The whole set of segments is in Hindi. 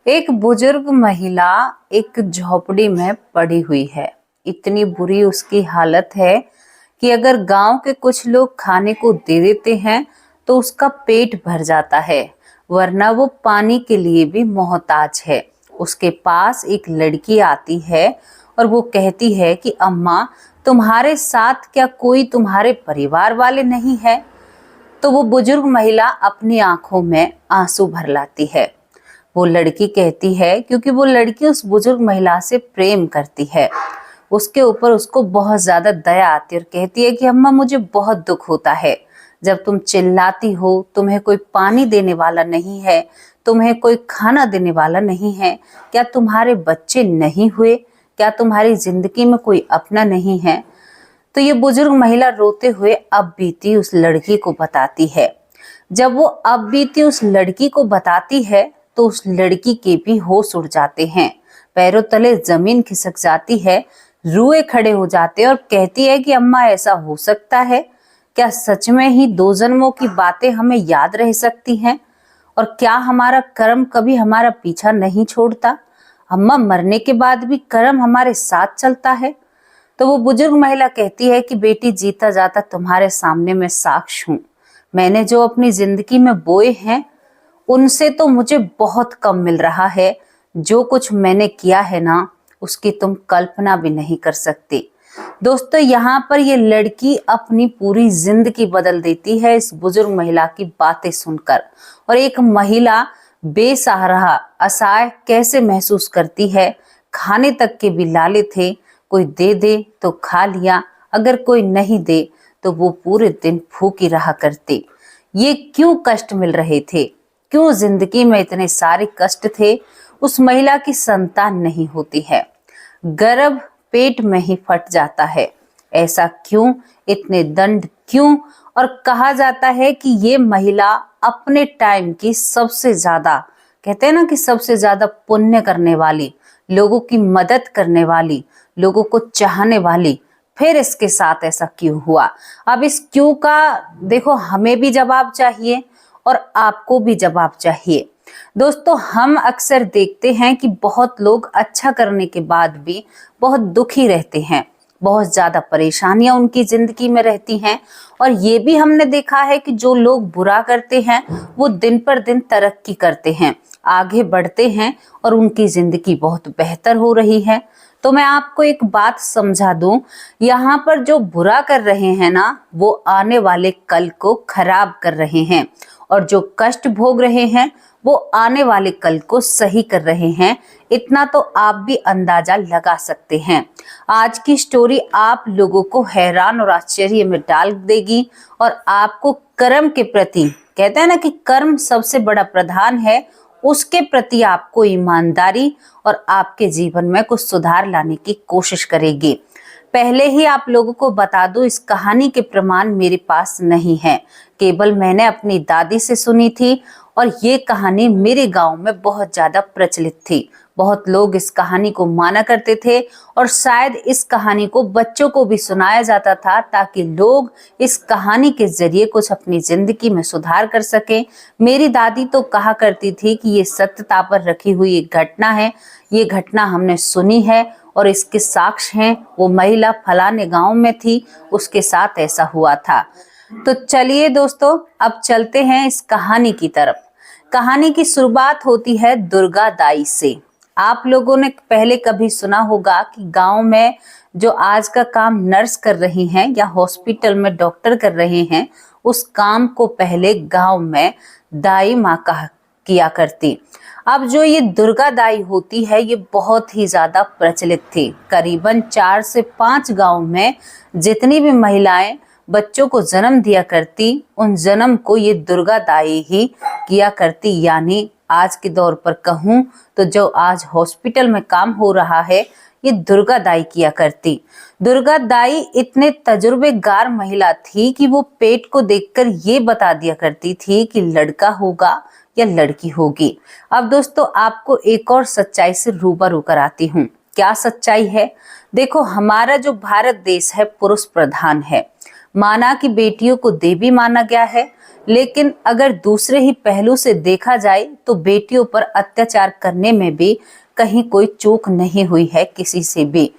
एक बुजुर्ग महिला एक झोपड़ी में पड़ी हुई है। इतनी बुरी उसकी हालत है कि अगर गांव के कुछ लोग खाने को दे देते हैं तो उसका पेट भर जाता है, वरना वो पानी के लिए भी मोहताज है। उसके पास एक लड़की आती है और वो कहती है कि अम्मा, तुम्हारे साथ क्या कोई तुम्हारे परिवार वाले नहीं है? तो वो बुजुर्ग महिला अपनी आंखों में आंसू भर लाती है। वो लड़की कहती है, क्योंकि वो लड़की उस बुजुर्ग महिला से प्रेम करती है, उसके ऊपर उसको बहुत ज्यादा दया आती है और कहती है कि अम्मा, मुझे बहुत दुख होता है जब तुम चिल्लाती हो, तुम्हें कोई पानी देने वाला नहीं है, तुम्हें कोई खाना देने वाला नहीं है। क्या तुम्हारे बच्चे नहीं हुए? क्या तुम्हारी जिंदगी में कोई अपना नहीं है? तो ये बुजुर्ग महिला रोते हुए अब बीती उस लड़की को बताती है। जब वो अब बीती उस लड़की को बताती है तो उस लड़की के भी होश उड़ जाते हैं, पैरों तले जमीन खिसक जाती है, रुए खड़े हो जाते हैं और कहती है कि अम्मा, ऐसा हो सकता है? क्या सच में ही दो जन्मों की बातें हमें याद रह सकती हैं? और क्या हमारा कर्म कभी हमारा पीछा नहीं छोड़ता? अम्मा, मरने के बाद भी कर्म हमारे साथ चलता है। तो वो बुजुर्ग महिला कहती है कि बेटी, जीता जाता तुम्हारे सामने मैं साक्ष हूँ। मैंने जो अपनी जिंदगी में बोए हैं उनसे तो मुझे बहुत कम मिल रहा है। जो कुछ मैंने किया है ना, उसकी तुम कल्पना भी नहीं कर सकते। दोस्तों, यहाँ पर ये लड़की अपनी पूरी जिंदगी बदल देती है इस बुजुर्ग महिला की बातें सुनकर। और एक महिला बेसहारा असहाय कैसे महसूस करती है, खाने तक के भी लाले थे, कोई दे दे तो खा लिया, अगर कोई नहीं दे तो वो पूरे दिन भूखी रहा करते। ये क्यों कष्ट मिल रहे थे? क्यों जिंदगी में इतने सारे कष्ट थे? उस महिला की संतान नहीं होती है, गर्भ पेट में ही फट जाता है। ऐसा क्यों? इतने दंड क्यों? और कहा जाता है कि ये महिला अपने टाइम की सबसे ज्यादा, कहते हैं ना कि सबसे ज्यादा पुण्य करने वाली, लोगों की मदद करने वाली, लोगों को चाहने वाली, फिर इसके साथ ऐसा क्यों हुआ? अब इस क्यों का देखो, हमें भी जवाब चाहिए और आपको भी जवाब चाहिए। दोस्तों, हम अक्सर देखते हैं कि बहुत लोग अच्छा करने के बाद भी बहुत दुखी रहते हैं, बहुत ज्यादा परेशानियां उनकी जिंदगी में रहती हैं। और ये भी हमने देखा है कि जो लोग बुरा करते हैं वो दिन पर दिन तरक्की करते हैं, आगे बढ़ते हैं और उनकी जिंदगी बहुत बेहतर हो रही है। तो मैं आपको एक बात समझा दूं, यहाँ पर जो बुरा कर रहे हैं ना, वो आने वाले कल को खराब कर रहे हैं, और जो कष्ट भोग रहे हैं वो आने वाले कल को सही कर रहे हैं। इतना तो आप भी अंदाजा लगा सकते हैं। आज की स्टोरी आप लोगों को हैरान और आश्चर्य में डाल देगी और आपको कर्म के प्रति, कहते हैं ना कि कर्म सबसे बड़ा प्रधान है, उसके प्रति आपको ईमानदारी और आपके जीवन में कुछ सुधार लाने की कोशिश करेगी। पहले ही आप लोगों को बता दूं, इस कहानी के प्रमाण मेरे पास नहीं है, केवल मैंने अपनी दादी से सुनी थी और ये कहानी मेरे गांव में बहुत ज्यादा प्रचलित थी। बहुत लोग इस कहानी को माना करते थे और शायद इस कहानी को बच्चों को भी सुनाया जाता था, ताकि लोग इस कहानी के जरिए कुछ अपनी जिंदगी में सुधार कर सकें। मेरी दादी तो कहा करती थी कि ये सत्यता पर रखी हुई एक घटना है, ये घटना हमने सुनी है और इसके साक्ष्य हैं। वो महिला फलाने गांव में थी, उसके साथ ऐसा हुआ था। तो चलिए दोस्तों, अब चलते हैं इस कहानी की तरफ। कहानी की शुरुआत होती है दुर्गा दाई से। आप लोगों ने पहले कभी सुना होगा कि गांव में जो आज का काम नर्स कर रही हैं या हॉस्पिटल में डॉक्टर कर रहे हैं, उस काम को पहले गांव में दाई माँ किया करती। अब जो ये दुर्गा दाई होती है, ये बहुत ही ज्यादा प्रचलित थी। करीबन 4 से 5 गांव में जितनी भी महिलाएं बच्चों को जन्म दिया करती, उन जन्म को ये दुर्गा दाई ही किया करती। यानी आज के दौर पर कहूँ तो जो आज हॉस्पिटल में काम हो रहा है, ये दुर्गा दाई किया करती। दुर्गा दाई इतने तजुर्बेकार महिला थी कि वो पेट को देखकर ये बता दिया करती थी कि लड़का होगा या लड़की होगी। अब दोस्तों, आपको एक और सच्चाई से रूबरू कराती हूँ। क्या सच्चाई है? देखो, हमारा जो भारत देश है पुरुष प्रधान है। माना कि बेटियों को देवी माना गया है, लेकिन अगर दूसरे ही पहलू से देखा जाए तो बेटियों पर अत्याचार करने में भी कहीं कोई चूक नहीं हुई है किसी से भी,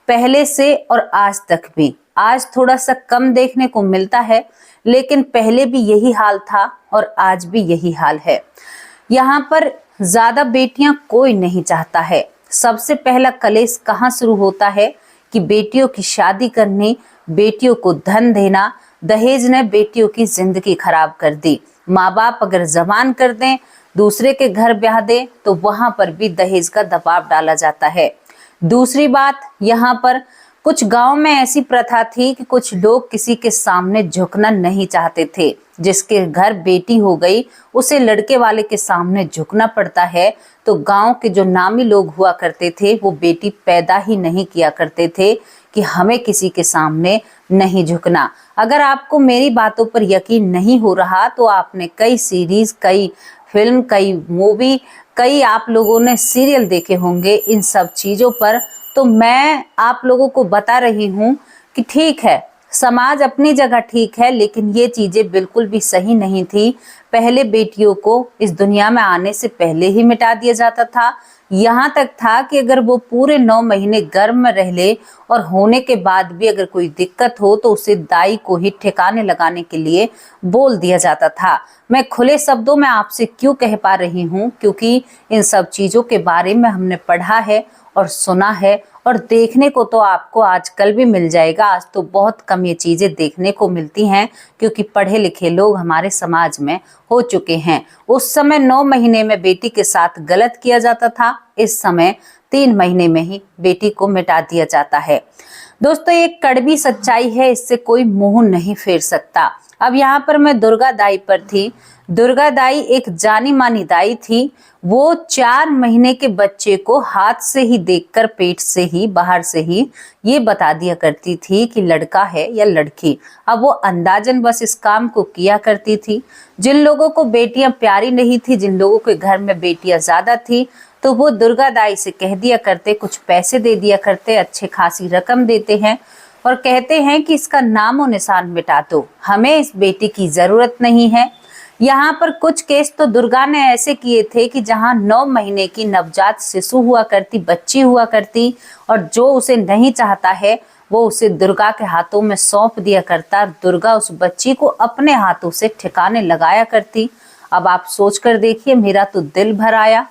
पहले से और आज तक भी। आज थोड़ा सा कम देखने को मिलता है, लेकिन पहले भी यही हाल था और आज भी यही हाल है। यहाँ पर ज्यादा बेटियां कोई नहीं चाहता है। सबसे पहला कलेश कहाँ शुरू होता है कि बेटियों की शादी करनी, बेटियों को धन देना। दहेज ने बेटियों की जिंदगी खराब कर दी। माँ बाप अगर जबान कर दें, दूसरे के घर ब्याह दें, तो वहां पर भी दहेज का दबाव डाला जाता है। दूसरी बात, यहाँ पर कुछ गांव में ऐसी प्रथा थी कि कुछ लोग किसी के सामने झुकना नहीं चाहते थे। जिसके घर बेटी हो गई उसे लड़के वाले के सामने झुकना पड़ता है। तो गांव के जो नामी लोग हुआ करते थे वो बेटी पैदा ही नहीं किया करते थे कि हमें किसी के सामने नहीं झुकना। अगर आपको मेरी बातों पर यकीन नहीं हो रहा तो आपने कई सीरीज, कई फिल्म, कई मूवी, कई आप लोगों ने सीरियल देखे होंगे इन सब चीजों पर। तो मैं आप लोगों को बता रही हूँ कि ठीक है, समाज अपनी जगह ठीक है, लेकिन ये चीजें बिल्कुल भी सही नहीं थी। पहले बेटियों को इस दुनिया में आने से पहले ही मिटा दिया जाता था। यहाँ तक था कि अगर वो पूरे 9 महीने गर्भ में रह ले और होने के बाद भी अगर कोई दिक्कत हो तो उसे दाई को ही ठिकाने लगाने के लिए बोल दिया जाता था। मैं खुले शब्दों में आपसे क्यों कह पा रही हूँ, क्योंकि इन सब चीजों के बारे में हमने पढ़ा है और सुना है, और देखने को तो आपको आजकल भी मिल जाएगा। आज तो बहुत कम ये चीजें देखने को मिलती हैं, क्योंकि पढ़े लिखे लोग हमारे समाज में हो चुके हैं। उस समय 9 महीने में बेटी के साथ गलत किया जाता था, इस समय 3 महीने में ही बेटी को मिटा दिया जाता है। दोस्तों, एक कड़वी सच्चाई है, इससे कोई मुंह नहीं फेर सकता। अब यहाँ पर मैं दुर्गा दाई पर थी। दुर्गा दाई एक जानी मानी दाई थी। वो 4 महीने के बच्चे को हाथ से ही देखकर, पेट से ही, बाहर से ही ये बता दिया करती थी कि लड़का है या लड़की। अब वो अंदाजन बस इस काम को किया करती थी। जिन लोगों को बेटियां प्यारी नहीं थी, जिन लोगों के घर में बेटियां ज्यादा थी, तो वो दुर्गा दाई से कह दिया करते, कुछ पैसे दे दिया करते, अच्छे खासी रकम देते हैं और कहते हैं कि इसका नामो निशान मिटा दो, हमें इस बेटी की जरूरत नहीं है। यहाँ पर कुछ केस तो दुर्गा ने ऐसे किए थे कि जहाँ 9 महीने की नवजात शिशु हुआ करती, बच्ची हुआ करती, और जो उसे नहीं चाहता है वो उसे दुर्गा के हाथों में सौंप दिया करता। दुर्गा उस बच्ची को अपने हाथों से ठिकाने लगाया करती। अब आप सोच कर देखिए, मेरा तो दिल भर आया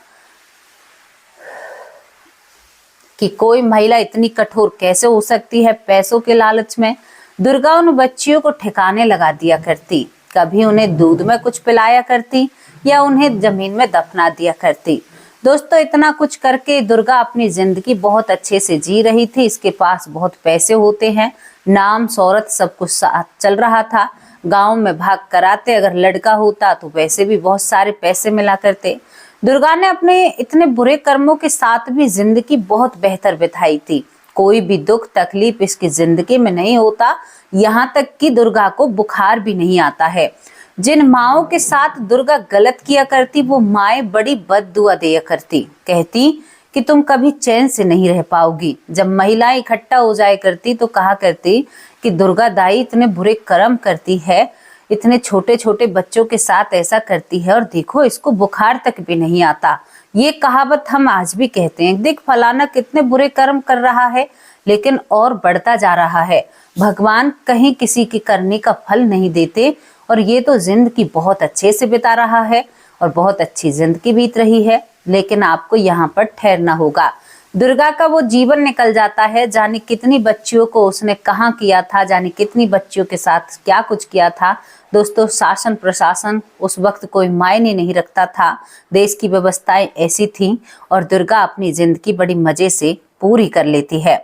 कि कोई महिला इतनी कठोर कैसे हो सकती है पैसों के लालच में। दुर्गा उन बच्चियों को ठिकाने लगा दिया करती, कभी उन्हें दूध में कुछ पिलाया करती या उन्हें जमीन में दफना दिया करती। दोस्तों, इतना कुछ करके दुर्गा अपनी जिंदगी बहुत अच्छे से जी रही थी। इसके पास बहुत पैसे होते हैं, नाम शौहरत सब कुछ साथ चल रहा था। गांव में भाग कराते, अगर लड़का होता तो वैसे भी बहुत सारे पैसे मिला करते। दुर्गा ने अपने इतने बुरे कर्मों के साथ भी जिंदगी बहुत बेहतर बिताई थी। कोई भी दुख तकलीफ इसकी जिंदगी में नहीं होता। यहाँ तक कि दुर्गा को बुखार भी नहीं आता है। जिन माओं के साथ दुर्गा गलत किया करती, वो माएं बड़ी बद्दुआ दिया करती, कहती कि तुम कभी चैन से नहीं रह पाओगी। जब महिलाएं इकट्ठा हो जाया करती तो कहा करती कि दुर्गा दाई इतने बुरे कर्म करती है, इतने छोटे छोटे बच्चों के साथ ऐसा करती है, और देखो इसको बुखार तक भी नहीं आता। ये कहावत हम आज भी कहते हैं, देख फलाना कितने बुरे कर्म कर रहा है, लेकिन और बढ़ता जा रहा है। भगवान कहीं किसी की करने का फल नहीं देते, और ये तो जिंदगी बहुत अच्छे से बिता रहा है और बहुत अच्छी जिंदगी बीत रही है, लेकिन आपको यहाँ पर ठहरना होगा। दुर्गा का वो जीवन निकल जाता है, जाने कितनी बच्चियों को उसने कहाँ किया था, जाने कितनी बच्चियों के साथ क्या कुछ किया था। दोस्तों, शासन प्रशासन उस वक्त कोई मायने नहीं रखता था, देश की व्यवस्थाएं ऐसी थी, और दुर्गा अपनी जिंदगी बड़ी मजे से पूरी कर लेती है।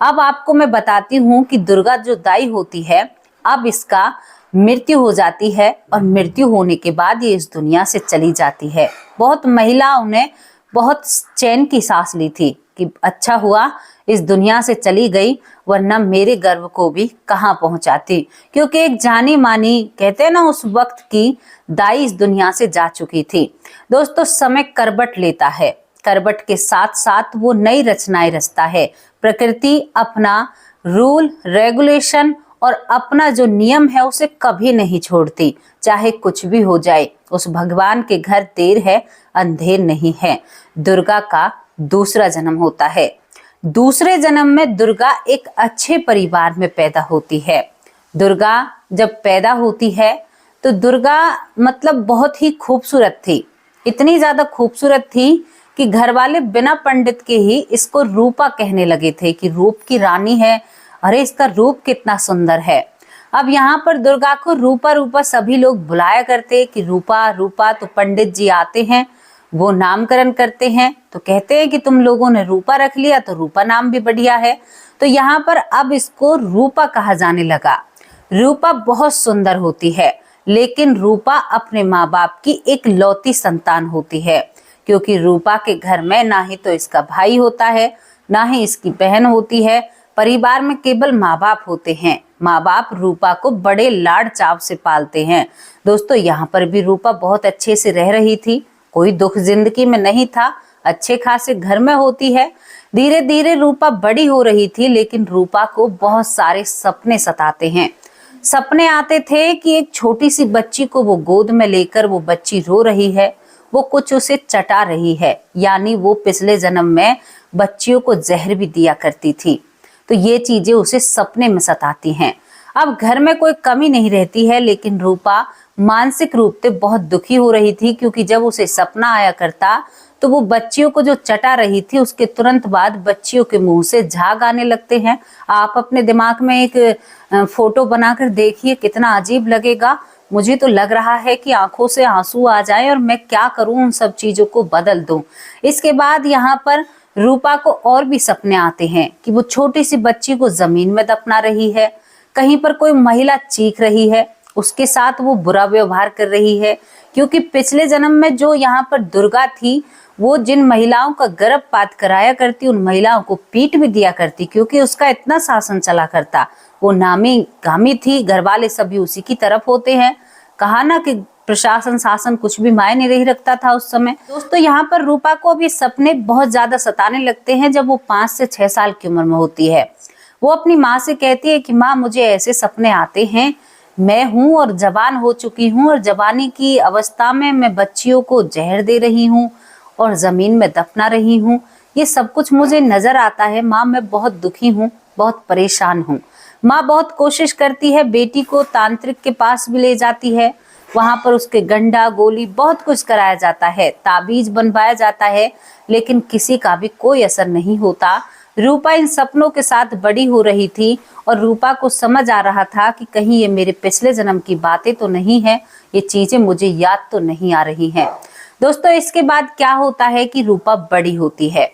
अब आपको मैं बताती हूँ कि दुर्गा जो दाई होती है, अब इसका मृत्यु हो जाती है, और मृत्यु होने के बाद ये इस दुनिया से चली जाती है। बहुत महिलाओं ने बहुत चैन की सांस ली थी कि अच्छा हुआ इस दुनिया से चली गई, वरना मेरे गर्भ को भी कहाँ पहुंचाती, क्योंकि एक जानी मानी, कहते हैं ना, उस वक्त की दाई इस दुनिया से जा चुकी थी। दोस्तों, समय करवट लेता है, करवट के साथ साथ वो नई रचनाएं रचता है। प्रकृति अपना रूल रेगुलेशन और अपना जो नियम है उसे कभी नहीं छोड़ती, चाहे कुछ भी हो जाए। उस भगवान के घर देर है अंधेर नहीं है। दुर्गा का दूसरा जन्म होता है। दूसरे जन्म में दुर्गा एक अच्छे परिवार में पैदा होती है। दुर्गा जब पैदा होती है तो दुर्गा मतलब बहुत ही खूबसूरत थी, इतनी ज्यादा खूबसूरत थी कि घर वाले बिना पंडित के ही इसको रूपा कहने लगे थे कि रूप की रानी है, अरे इसका रूप कितना सुंदर है। अब यहाँ पर दुर्गा को रूपा रूपा सभी लोग बुलाया करते कि रूपा रूपा। तो पंडित जी आते हैं, वो नामकरण करते हैं, तो कहते हैं कि तुम लोगों ने रूपा रख लिया तो रूपा नाम भी बढ़िया है। तो यहाँ पर अब इसको रूपा कहा जाने लगा। रूपा बहुत सुंदर होती है, लेकिन रूपा अपने माँ बाप की एक लौती संतान होती है, क्योंकि रूपा के घर में ना ही तो इसका भाई होता है, ना ही इसकी बहन होती है। परिवार में केवल माँ बाप होते हैं। माँ बाप रूपा को बड़े लाड़ चाव से पालते हैं। दोस्तों, यहाँ पर भी रूपा बहुत अच्छे से रह रही थी, कोई दुख जिंदगी में नहीं था, अच्छे खासे घर में होती है। धीरे धीरे रूपा बड़ी हो रही थी, लेकिन रूपा को बहुत सारे सपने सताते हैं। सपने आते थे कि एक छोटी सी बच्ची को वो गोद में लेकर वो बच्ची रो रही है, वो कुछ उसे चटा रही है, यानी वो पिछले जन्म में बच्चियों को जहर भी दिया करती थी। तो ये चीजें उसे सपने में सताती हैं। अब घर में कोई कमी नहीं रहती है, लेकिन रूपा मानसिक रूप से बहुत दुखी हो रही थी, क्योंकि जब उसे सपना आया करता तो वो बच्चियों को जो चटा रही थी उसके तुरंत बाद बच्चियों के मुंह से झाग आने लगते हैं। आप अपने दिमाग में एक फोटो बनाकर देखिए, कितना अजीब लगेगा। मुझे तो लग रहा है कि आंखों से आंसू आ जाए और मैं क्या करूं, उन सब चीजों को बदल दूं। इसके बाद यहाँ पर रूपा को और भी सपने आते हैं कि वो छोटी सी बच्ची को जमीन में दफना रही है, कहीं पर कोई महिला चीख रही है, उसके साथ वो बुरा व्यवहार कर रही है, क्योंकि पिछले जन्म में जो यहाँ पर दुर्गा थी वो जिन महिलाओं का गर्भपात कराया करती उन महिलाओं को पीट भी दिया करती, क्योंकि उसका इतना शासन चला करता। वो नामी गामी थी, घर वाले सभी उसी की तरफ होते हैं। कहा ना कि प्रशासन शासन कुछ भी मायने नहीं रखता था उस समय। दोस्तों, यहाँ पर रूपा को अब ये सपने बहुत ज्यादा सताने लगते हैं जब वो 5 से 6 साल की उम्र में होती है। वो अपनी माँ से कहती है कि माँ, मुझे ऐसे सपने आते हैं, मैं हूँ और जवान हो चुकी हूँ और जवानी की अवस्था में मैं बच्चियों को जहर दे रही हूँ और जमीन में दफना रही हूँ। ये सब कुछ मुझे नजर आता है माँ, मैं बहुत दुखी हूँ, बहुत परेशान हूँ। माँ बहुत कोशिश करती है, बेटी को तांत्रिक के पास भी ले जाती है, वहां पर उसके गंडा गोली बहुत कुछ कराया जाता है, ताबीज बनवाया जाता है, लेकिन किसी का भी कोई असर नहीं होता। रूपा इन सपनों के साथ बड़ी हो रही थी और रूपा को समझ आ रहा था कि कहीं ये मेरे पिछले जन्म की बातें तो नहीं है, ये चीजें मुझे याद तो नहीं आ रही हैं। दोस्तों, इसके बाद क्या होता है कि रूपा बड़ी होती है।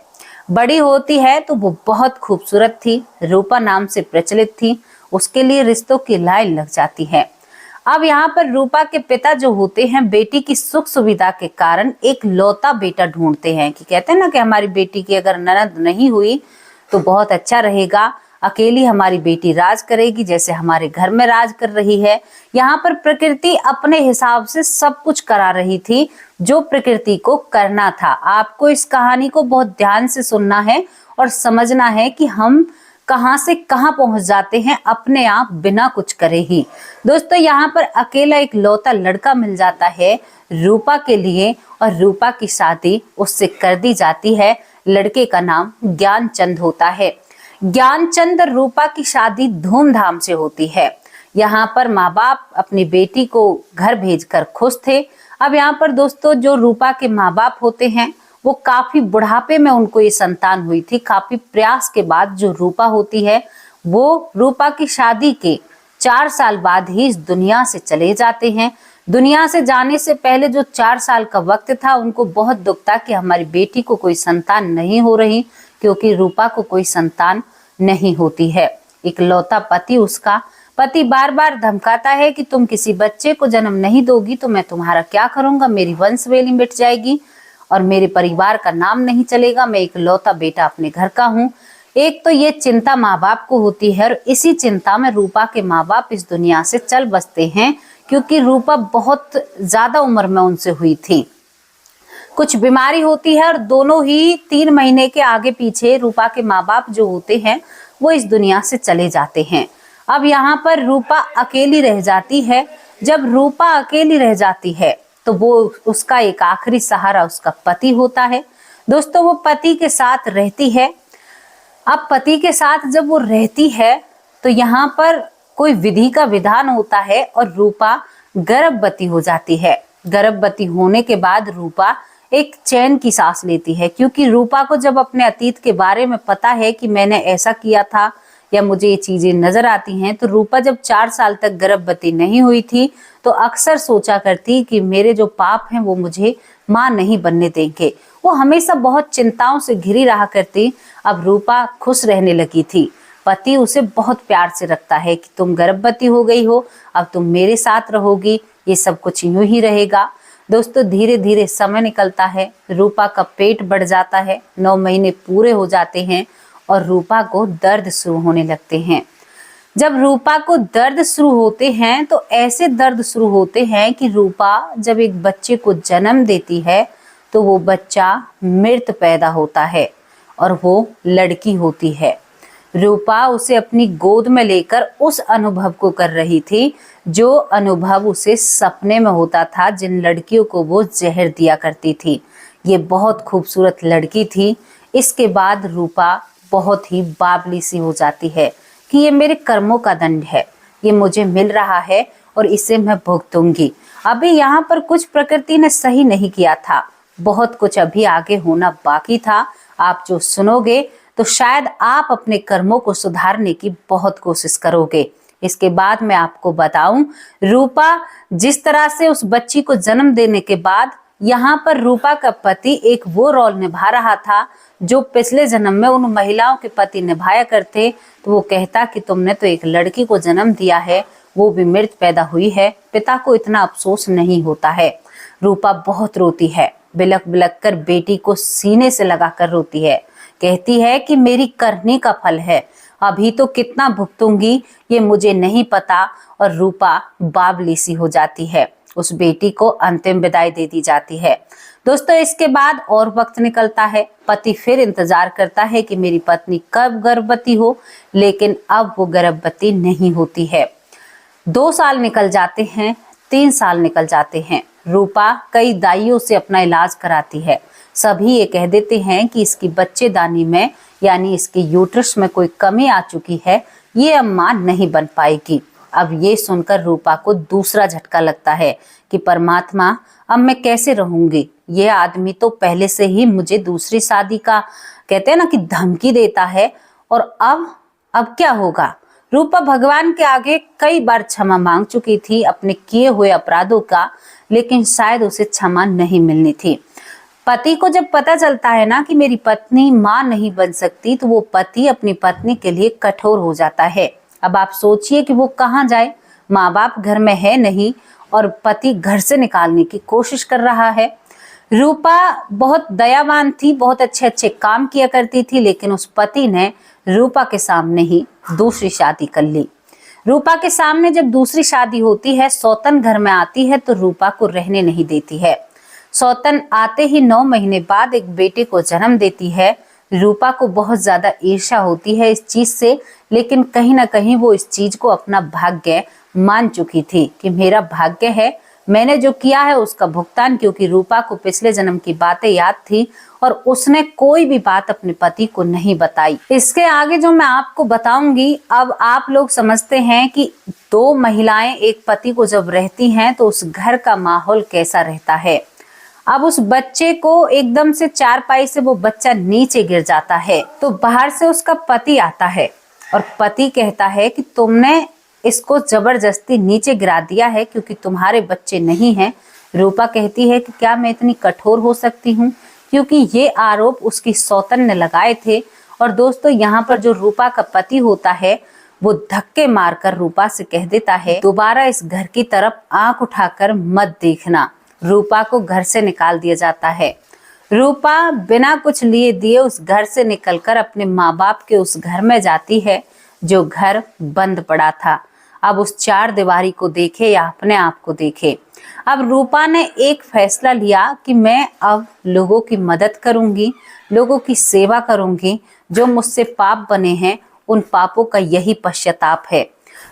बड़ी होती है तो वो बहुत खूबसूरत थी, रूपा नाम से प्रचलित थी, उसके लिए रिश्तों की लाइन लग जाती है। अब यहाँ पर रूपा के पिता जो होते हैं बेटी की सुख सुविधा के कारण एक लौता बेटा ढूंढते हैं, कि कहते हैं ना कि हमारी बेटी की अगर ननद नहीं हुई तो बहुत अच्छा रहेगा, अकेली हमारी बेटी राज करेगी जैसे हमारे घर में राज कर रही है। यहाँ पर प्रकृति अपने हिसाब से सब कुछ करा रही थी जो प्रकृति को करना था। आपको इस कहानी को बहुत ध्यान से सुनना है और समझना है कि हम कहां से कहां पहुंच जाते हैं अपने आप बिना कुछ करे ही। दोस्तों, यहाँ पर अकेला एक लौता लड़का मिल जाता है रूपा के लिए और रूपा की शादी उससे कर दी जाती है। लड़के का नाम ज्ञानचंद होता है। ज्ञानचंद और रूपा की शादी धूमधाम से होती है। यहाँ पर माँ बाप अपनी बेटी को घर भेजकर खुश थे। अब यहाँ पर दोस्तों, जो रूपा के माँ बाप होते हैं वो काफी बुढ़ापे में उनको ये संतान हुई थी। काफी प्रयास के बाद जो रूपा होती है वो रूपा की शादी के 4 साल बाद ही इस दुनिया से चले जाते हैं। दुनिया से जाने से पहले जो 4 साल का वक्त था उनको बहुत दुख था कि हमारी बेटी को कोई संतान नहीं हो रही, क्योंकि रूपा को कोई संतान नहीं होती है। इकलौता पति, उसका पति बार बार धमकाता है कि तुम किसी बच्चे को जन्म नहीं दोगी तो मैं तुम्हारा क्या करूंगा, मेरी वंशवेली मिट जाएगी और मेरे परिवार का नाम नहीं चलेगा, मैं इकलौता बेटा अपने घर का हूँ। एक तो ये चिंता माँ बाप को होती है और इसी चिंता में रूपा के माँ बाप इस दुनिया से चल बसते हैं, क्योंकि रूपा बहुत ज्यादा उम्र में उनसे हुई थी। कुछ बीमारी होती है और दोनों ही 3 महीने के आगे पीछे रूपा के माँ बाप जो होते हैं वो इस दुनिया से चले जाते हैं। अब यहाँ पर रूपा अकेली रह जाती है। जब रूपा अकेली रह जाती है तो वो उसका एक आखिरी सहारा उसका पति होता है। दोस्तों, वो पति के साथ रहती है। अब पति के साथ जब वो रहती है तो यहाँ पर कोई विधि का विधान होता है और रूपा गर्भवती हो जाती है। गर्भवती होने के बाद रूपा एक चैन की सांस लेती है, क्योंकि रूपा को जब अपने अतीत के बारे में पता है कि मैंने ऐसा किया था या मुझे ये चीजें नजर आती हैं, तो रूपा जब 4 साल तक गर्भवती नहीं हुई थी तो अक्सर सोचा करती कि मेरे जो पाप हैं वो मुझे मां नहीं बनने देंगे। वो हमेशा बहुत चिंताओं से घिरी रहा करती। अब रूपा खुश रहने लगी थी। पति उसे बहुत प्यार से रखता है कि तुम गर्भवती हो गई हो, अब तुम मेरे साथ रहोगी, ये सब कुछ यूं ही रहेगा। दोस्तों, धीरे धीरे समय निकलता है। रूपा का पेट बढ़ जाता है, 9 महीने पूरे हो जाते हैं और रूपा को दर्द शुरू होने लगते हैं। जब रूपा को दर्द शुरू होते हैं तो ऐसे दर्द शुरू होते हैं कि रूपा जब एक बच्चे को जन्म देती है तो वो बच्चा मृत पैदा होता है और वो लड़की होती है। रूपा उसे अपनी गोद में लेकर उस अनुभव को कर रही थी जो अनुभव उसे सपने में होता था, जिन लड़कियों को वो जहर दिया करती थी। ये बहुत खूबसूरत लड़की थी। इसके बाद रूपा बहुत ही बावली सी हो जाती है कि ये मेरे कर्मों का दंड है, ये मुझे मिल रहा है और इसे मैं भुगतूंगी। अभी यहाँ पर कुछ प्रकृति ने सही नहीं किया था, बहुत कुछ अभी आगे होना बाकी था। आप जो सुनोगे तो शायद आप अपने कर्मों को सुधारने की बहुत कोशिश करोगे। इसके बाद मैं आपको बताऊं, रूपा जिस तरह से उस बच्ची को जन्म देने के बाद यहाँ पर रूपा का पति एक वो रोल निभा रहा था जो पिछले जन्म में उन महिलाओं के पति निभाया करते। तो वो कहता कि तुमने तो एक लड़की को जन्म दिया है, वो भी मृत पैदा हुई है, पिता को इतना अफसोस नहीं होता है। रूपा बहुत रोती है, बिलख बिलख कर बेटी को सीने से लगाकर रोती है। कहती है कि मेरी करनी का फल है, अभी तो कितना भुगतूंगी ये मुझे नहीं पता। और रूपा बावली सी हो जाती है। उस बेटी को अंतिम विदाई दे दी जाती है। दोस्तों, इसके बाद और वक्त निकलता है। पति फिर इंतजार करता है कि मेरी पत्नी कब गर्भवती हो, लेकिन अब वो गर्भवती नहीं होती है। 2 साल निकल जाते हैं, 3 साल निकल जाते हैं। रूपा कई दाइयों से अपना इलाज कराती है। सभी ये कह देते हैं कि इसकी बच्चेदानी में यानी इसके यूट्रस में कोई कमी आ चुकी है, ये अब मां नहीं बन पाएगी। अब ये सुनकर रूपा को दूसरा झटका लगता है कि परमात्मा, अब मैं कैसे रहूंगी? ये आदमी तो पहले से ही मुझे दूसरी शादी का कहते हैं ना कि धमकी देता है, और अब क्या होगा? रूपा भगवान के आगे कई बार क्षमा मांग चुकी थी अपने किए हुए अपराधों का, लेकिन शायद उसे क्षमा नहीं मिलनी थी। पति को जब पता चलता है ना कि मेरी पत्नी मां नहीं बन सकती, तो वो पति अपनी पत्नी के लिए कठोर हो जाता है। अब आप सोचिए कि वो कहाँ जाए, माँ बाप घर में है नहीं और पति घर से निकालने की कोशिश कर रहा है। रूपा बहुत दयावान थी, बहुत अच्छे अच्छे काम किया करती थी, लेकिन उस पति ने रूपा के सामने ही दूसरी शादी कर ली। रूपा के सामने जब दूसरी शादी होती है, सौतन घर में आती है तो रूपा को रहने नहीं देती है। सौतन आते ही 9 महीने बाद एक बेटे को जन्म देती है। रूपा को बहुत ज्यादा ईर्ष्या होती है इस चीज से, लेकिन कहीं ना कहीं वो इस चीज को अपना भाग्य मान चुकी थी कि मेरा भाग्य है, मैंने जो किया है उसका भुगतान। क्योंकि रूपा को पिछले जन्म की बातें याद थी और उसने कोई भी बात अपने पति को नहीं बताई। इसके आगे जो मैं आपको बताऊंगी, अब आप लोग समझते हैं कि 2 महिलाएं एक पति को जब रहती हैं तो उस घर का माहौल कैसा रहता है। अब उस बच्चे को एकदम से चारपाई से वो बच्चा नीचे गिर जाता है, तो बाहर से उसका पति आता है और पति कहता है कि तुमने इसको जबरदस्ती नीचे गिरा दिया है क्योंकि तुम्हारे बच्चे नहीं हैं। रूपा कहती है कि क्या मैं इतनी कठोर हो सकती हूँ, क्योंकि ये आरोप उसकी सौतन ने लगाए थे। और दोस्तों, यहाँ पर जो रूपा का पति होता है वो धक्के मारकर रूपा से कह देता है, दोबारा इस घर की तरफ आंख उठाकर मत देखना। रूपा को घर से निकाल दिया जाता है। रूपा बिना कुछ लिए दिए उस घर से निकलकर अपने माँ बाप के उस घर में जाती है जो घर बंद पड़ा था। अब उस 4 दीवारी को देखे या अपने आप को देखे। अब रूपा ने एक फैसला लिया कि मैं अब लोगों की मदद करूंगी, लोगों की सेवा करूंगी। जो मुझसे पाप बने हैं उन पापों का यही पश्चाताप है।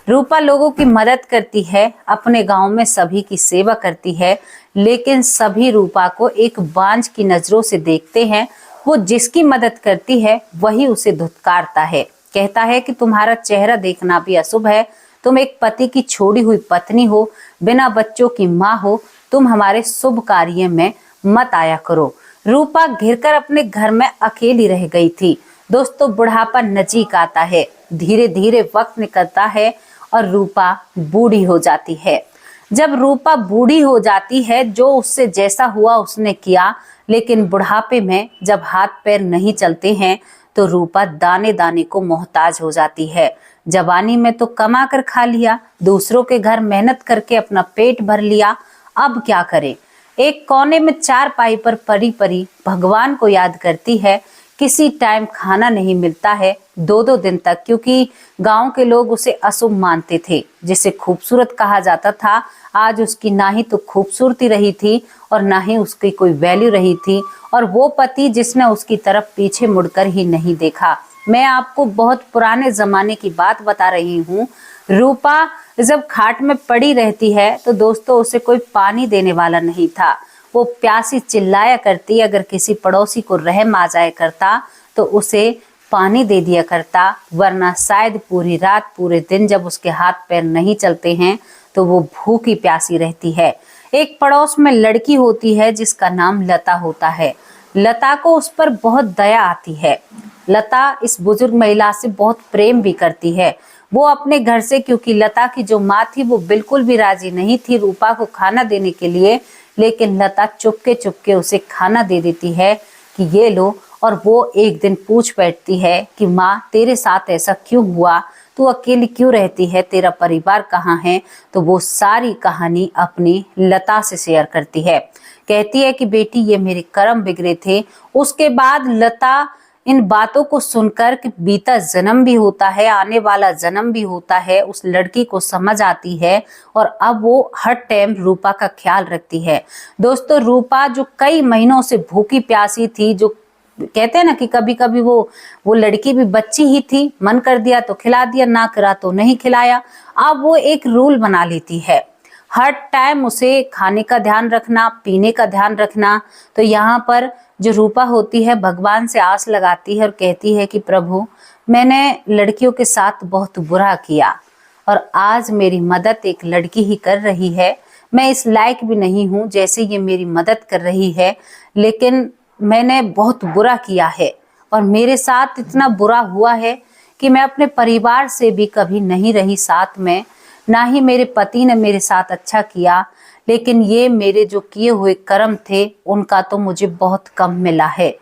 रूपा लोगों की मदद करती है, अपने गांव में सभी की सेवा करती है, लेकिन सभी रूपा को एक बांझ की नजरों से देखते हैं। वो जिसकी मदद करती है वही उसे धुतकारता है, कहता है कि तुम्हारा चेहरा देखना भी अशुभ है, तुम एक पति की छोड़ी हुई पत्नी हो, बिना बच्चों की माँ हो, तुम हमारे शुभ कार्य में मत आया करो। रूपा घिरकर अपने घर में अकेली रह गई थी। दोस्तों, बुढ़ापा नजीक आता है, धीरे धीरे वक्त निकलता है और रूपा बूढ़ी हो जाती है। जब रूपा बूढ़ी हो जाती है, जो उससे जैसा हुआ उसने किया, लेकिन बुढ़ापे में जब हाथ पैर नहीं चलते हैं तो रूपा दाने दाने को मोहताज हो जाती है। जवानी में तो कमा कर खा लिया, दूसरों के घर मेहनत करके अपना पेट भर लिया, अब क्या करे। एक कोने में चारपाई पर पड़ी पड़ी भगवान को याद करती है। किसी टाइम खाना नहीं मिलता है 2-2 दिन तक, क्योंकि गांव के लोग उसे अशुभ मानते थे। जिसे खूबसूरत कहा जाता था, आज उसकी ना ही तो खूबसूरती रही थी और ना ही उसकी कोई वैल्यू रही थी, और वो पति जिसने उसकी तरफ पीछे मुड़कर ही नहीं देखा। मैं आपको बहुत पुराने जमाने की बात बता रही हूँ। रूपा जब खाट में पड़ी रहती है तो दोस्तों उसे कोई पानी देने वाला नहीं था। वो प्यासी चिल्लाया करती, अगर किसी पड़ोसी को रहम आ जाया करता तो उसे पानी दे दिया करता, वरना शायद पूरी रात पूरे दिन जब उसके हाथ पैर नहीं चलते हैं तो वो भूखी प्यासी रहती है। एक पड़ोस में लड़की होती है जिसका नाम लता होता है। लता को उस पर बहुत दया आती है। लता इस बुजुर्ग महिला से बहुत प्रेम भी करती है। वो अपने घर से, क्योंकि लता की जो माँ थी वो बिल्कुल भी राजी नहीं थी रूपा को खाना देने के लिए, लेकिन लता चुपके चुपके उसे खाना दे देती है कि ये लो। और वो एक दिन पूछ बैठती है कि माँ, तेरे साथ ऐसा क्यों हुआ, तू अकेली क्यों रहती है, तेरा परिवार कहाँ है। तो वो सारी कहानी अपनी लता से शेयर करती है। कहती है कि बेटी, ये मेरे कर्म बिगड़े थे। उसके बाद लता इन बातों को सुनकर कि बीता जन्म भी होता है, आने वाला जन्म भी होता है, उस लड़की को समझ आती है और अब वो हर टाइम रूपा का ख्याल रखती है। दोस्तों, रूपा जो कई महीनों से भूखी प्यासी थी, जो कहते हैं ना कि कभी कभी वो लड़की भी बच्ची ही थी, मन कर दिया तो खिला दिया, ना करा तो नहीं खिलाया। अब वो एक रूल बना लेती है, हर टाइम उसे खाने का ध्यान रखना, पीने का ध्यान रखना। तो यहाँ पर जो रूपा होती है भगवान से आस लगाती है और कहती है कि प्रभु, मैंने लड़कियों के साथ बहुत बुरा किया और आज मेरी मदद एक लड़की ही कर रही है। मैं इस लायक भी नहीं हूँ जैसे ये मेरी मदद कर रही है, लेकिन मैंने बहुत बुरा किया है और मेरे साथ इतना बुरा हुआ है कि मैं अपने परिवार से भी कभी नहीं रही साथ में, ना ही मेरे पति ने मेरे साथ अच्छा किया, लेकिन ये मेरे जो किए हुए कर्म थे उनका तो मुझे बहुत कम मिला है।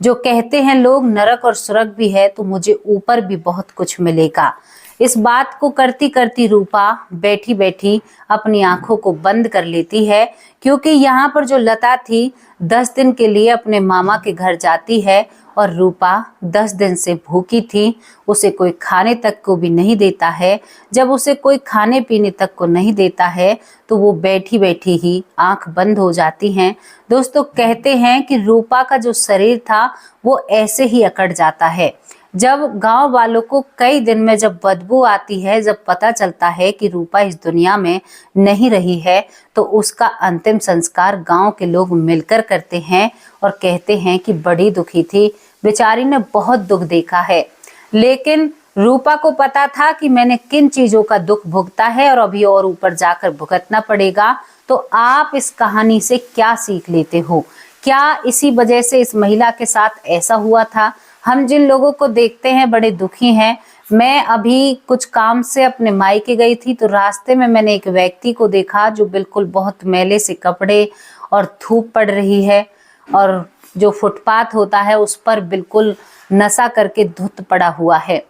जो कहते हैं लोग नरक और स्वर्ग भी है, तो मुझे ऊपर भी बहुत कुछ मिलेगा। इस बात को करती करती रूपा बैठी बैठी अपनी आंखों को बंद कर लेती है, क्योंकि यहाँ पर जो लता थी 10 दिन के लिए अपने मामा के घर जाती है और रूपा 10 दिन से भूखी थी। उसे कोई खाने तक को भी नहीं देता है। जब उसे कोई खाने पीने तक को नहीं देता है तो वो बैठी बैठी ही आंख बंद हो जाती हैं। दोस्तों, कहते हैं कि रूपा का जो शरीर था वो ऐसे ही अकड़ जाता है। जब गांव वालों को कई दिन में जब बदबू आती है, जब पता चलता है कि रूपा इस दुनिया में नहीं रही है, तो उसका अंतिम संस्कार गांव के लोग मिलकर करते हैं और कहते हैं कि बड़ी दुखी थी, बेचारी ने बहुत दुख देखा है। लेकिन रूपा को पता था कि मैंने किन चीजों का दुख भुगता है और अभी और ऊपर जाकर भुगतना पड़ेगा। तो आप इस कहानी से क्या सीख लेते हो? क्या इसी वजह से इस महिला के साथ ऐसा हुआ था? हम जिन लोगों को देखते हैं बड़े दुखी हैं। मैं अभी कुछ काम से अपने मायके गई थी, तो रास्ते में मैंने एक व्यक्ति को देखा जो बिल्कुल बहुत मैले से कपड़े और धूप पड़ रही है, और जो फुटपाथ होता है उस पर बिल्कुल नशा करके धुत पड़ा हुआ है।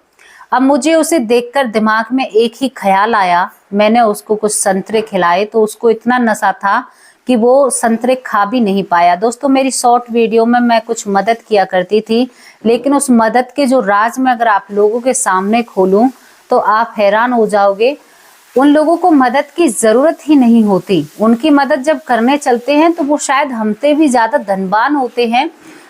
अब मुझे उसे देखकर दिमाग में एक ही ख्याल आया, मैंने उसको कुछ संतरे खिलाए तो उसको इतना नशा था कि वो संतरे खा भी नहीं पाया। दोस्तों, मेरी शॉर्ट वीडियो में मैं कुछ मदद किया करती थी, लेकिन उस मदद के जो राज में अगर आप लोगों के सामने खोलूं तो आप हैरान हो जाओगे। उन लोगों को मदद की जरूरत ही नहीं होती। उनकी मदद जब करने चलते हैं तो वो शायद हमसे भी ज्यादा धनवान होते हैं।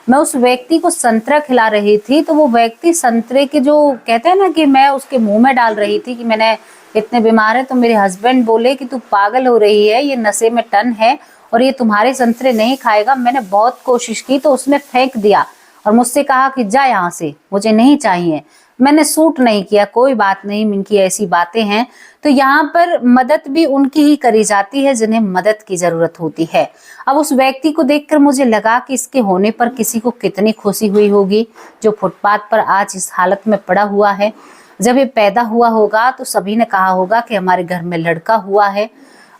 मैं उस व्यक्ति को संतरा खिला रही थी, तो वो व्यक्ति संतरे के जो कहते हैं ना कि मैं उसके मुंह में डाल रही थी कि मैंने इतने बीमार है तो मेरे हस्बैंड बोले कि तू पागल हो रही है, ये नशे में टन है और ये तुम्हारे संतरे नहीं खाएगा। मैंने बहुत कोशिश की तो उसने फेंक दिया और मुझसे कहा कि जा यहाँ से, मुझे नहीं चाहिए। मैंने सूट नहीं किया, कोई बात नहीं, इनकी ऐसी बातें हैं। तो यहाँ पर मदद भी उनकी ही करी जाती है जिन्हें मदद की जरूरत होती है। अब उस व्यक्ति को देखकर मुझे लगा कि इसके होने पर किसी को कितनी खुशी हुई होगी जो फुटपाथ पर आज इस हालत में पड़ा हुआ है। जब ये पैदा हुआ होगा तो सभी ने कहा होगा कि हमारे घर में लड़का हुआ है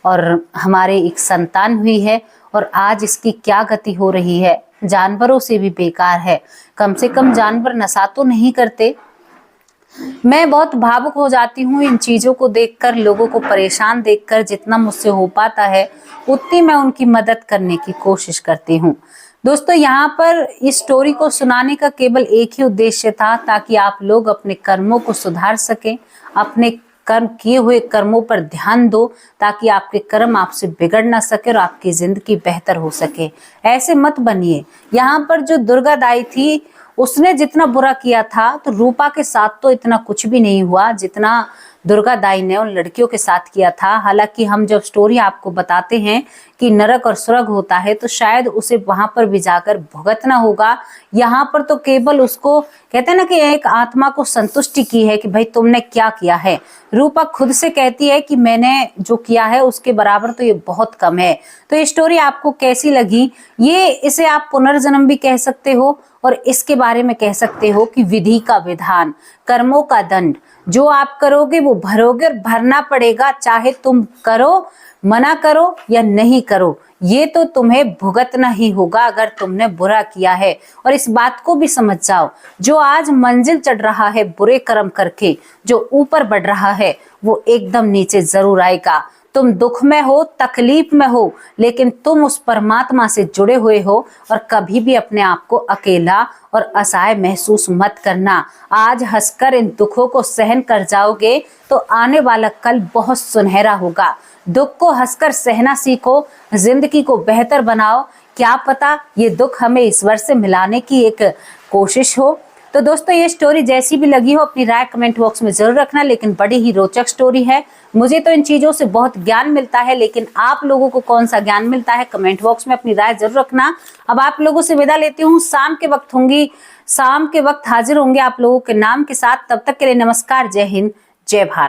और हमारे एक संतान हुई है, और आज इसकी क्या गति हो रही है। जानवरों से भी बेकार है, कम से कम जानवर नशा तो नहीं करते। मैं बहुत भावुक हो जाती हूँ इन चीज़ों को देखकर, लोगों को परेशान देखकर। जितना मुझसे हो पाता है उतनी मैं उनकी मदद करने की कोशिश करती हूँ। दोस्तों, यहाँ पर इस स्टोरी को सुनाने का केवल एक ही उद्देश्य था, ताकि आप लोग अपने कर्मों को सुधार सकें, अपने कर्म किए हुए कर्मों पर ध्यान दो, ताकि आपके कर्म आपसे बिगड़ ना सके और आपकी जिंदगी बेहतर हो सके। ऐसे मत बनिए। यहाँ पर जो दुर्गा दाई थी उसने जितना बुरा किया था तो रूपा के साथ तो इतना कुछ भी नहीं हुआ जितना दुर्गा दाई ने उन लड़कियों के साथ किया था। हालांकि हम जब स्टोरी आपको बताते हैं कि नरक और स्वर्ग होता है तो शायद उसे वहां पर भी जाकर भुगतना होगा। यहाँ पर तो केवल उसको कहते हैं ना कि एक आत्मा को संतुष्टि की है कि भाई तुमने क्या किया है। रूपा खुद से कहती है कि मैंने जो किया है उसके बराबर तो ये बहुत कम है। तो ये स्टोरी आपको कैसी लगी? ये इसे आप पुनर्जन्म भी कह सकते हो और इसके बारे में कह सकते हो कि विधि का विधान, कर्मों का दंड। जो आप करोगे वो भरोगे और भरना पड़ेगा, चाहे तुम करो, मना करो या नहीं करो, ये तो तुम्हें भुगतना ही होगा अगर तुमने बुरा किया है। और इस बात को भी समझ जाओ, जो आज मंजिल चढ़ रहा है बुरे कर्म करके, जो ऊपर बढ़ रहा है वो एकदम नीचे जरूर आएगा। तुम दुख में हो, तकलीफ में हो, लेकिन तुम उस परमात्मा से जुड़े हुए हो और कभी भी अपने आप को अकेला और असहाय महसूस मत करना। आज हंसकर इन दुखों को सहन कर जाओगे तो आने वाला कल बहुत सुनहरा होगा। दुख को हंसकर सहना सीखो, जिंदगी को बेहतर बनाओ। क्या पता ये दुख हमें ईश्वर से मिलाने की एक कोशिश हो। तो दोस्तों, ये स्टोरी जैसी भी लगी हो अपनी राय कमेंट बॉक्स में जरूर रखना, लेकिन बड़ी ही रोचक स्टोरी है। मुझे तो इन चीजों से बहुत ज्ञान मिलता है, लेकिन आप लोगों को कौन सा ज्ञान मिलता है कमेंट बॉक्स में अपनी राय जरूर रखना। अब आप लोगों से विदा लेती हूँ, शाम के वक्त हाजिर होंगे आप लोगों के नाम के साथ। तब तक के लिए नमस्कार, जय हिंद, जय भारत।